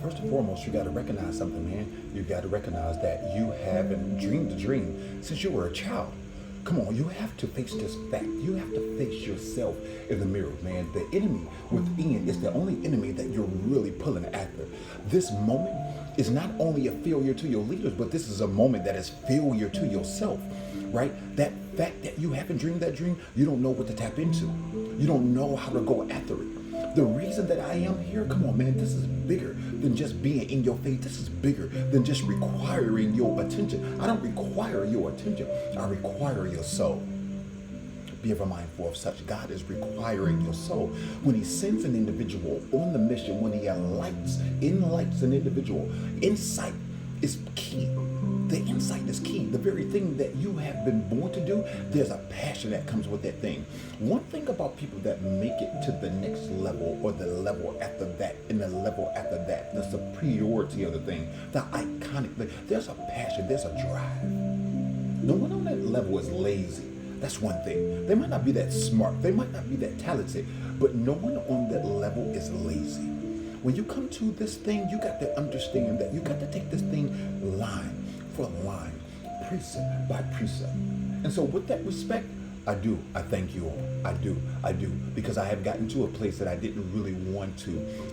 First and foremost, you got to recognize something, man. You got to recognize that you haven't dreamed the dream since you were a child. Come on, you have to face this fact. You have to face yourself in the mirror, man. The enemy within is the only enemy that you're really pulling after. This moment is not only a failure to your leaders, but this is a moment that is failure to yourself, right? That fact that you haven't dreamed that dream, you don't know what to tap into. You don't know how to go after it. The reason that I am here, come on, man, this is bigger than just being in your face. This is bigger than just requiring your attention. I don't require your attention. I require your soul. Be ever mindful of such. God is requiring your soul. When he sends an individual on the mission, when he enlightens an individual, insight is key. The insight is key. The very thing that you have been born to do, there's a passion that comes with that thing. One thing about people that make it to the next level, or the level after that, and the level after that, the superiority of the thing, the iconic thing, there's a passion, there's a drive. No one on that level is lazy. That's one thing. They might not be that smart. They might not be that talented, but no one on that level is lazy. When you come to this thing, you got to understand that you got to take this thing line for line, precept by precept. And so with that respect, I thank you all. I do, because I have gotten to a place that I didn't really want to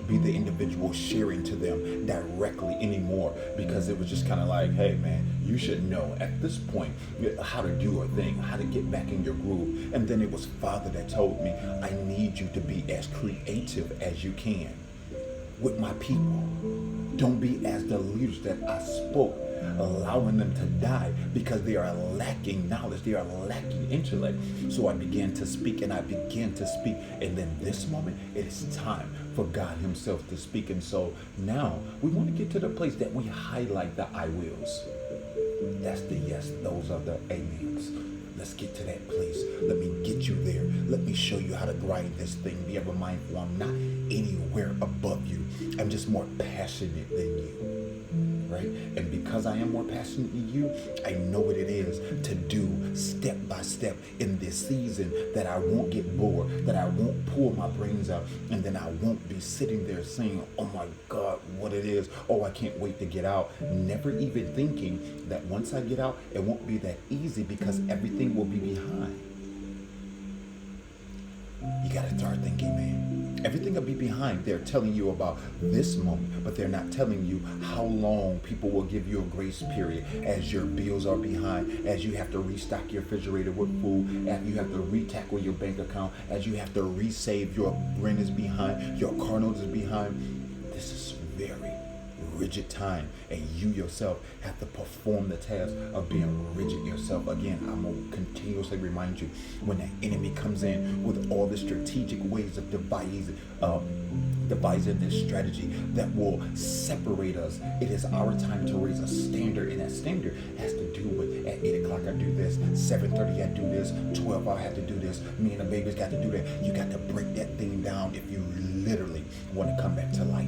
be the individual sharing to them directly anymore, because it was just kind of like, hey man, you should know at this point how to do a thing, how to get back in your groove. And then it was Father that told me, I need you to be as creative as you can with my people. Don't be as the leaders that I spoke, allowing them to die because they are lacking knowledge, they are lacking intellect. So I began to speak, and and then this moment, it is time for God himself to speak. And so now we want to get to the place that we highlight the I wills. That's the yes, those are the amens. Let's get to that place. Let me get you there. Let me show you how to grind this thing. Be ever mindful, I'm not anywhere above you. I'm just more passionate than you, right? And because I am more passionate than you, I know what it is to do step by step in this season, that I won't get bored, that I won't pull my brains out, and then I won't be sitting there saying, oh my God, what it is. Oh, I can't wait to get out. Never even thinking that once I get out, it won't be that easy, because everything will be behind. You got to start thinking, man. Everything will be behind. They're telling you about this moment, but they're not telling you how long people will give you a grace period as your bills are behind, as you have to restock your refrigerator with food, as you have to re-tackle your bank account, as you have to resave, your rent is behind, your car note is behind. This is very rigid time, and you yourself have to perform the task of being rigid yourself. Again, I'm going to continuously remind you, when the enemy comes in with all the strategic ways of devising this strategy that will separate us, it is our time to raise a standard, and that standard has to do with, at 8 o'clock I do this, 7:30 I do this, 12 I have to do this, me and the babies got to do that. You got to break that thing down if you literally want to come back to life.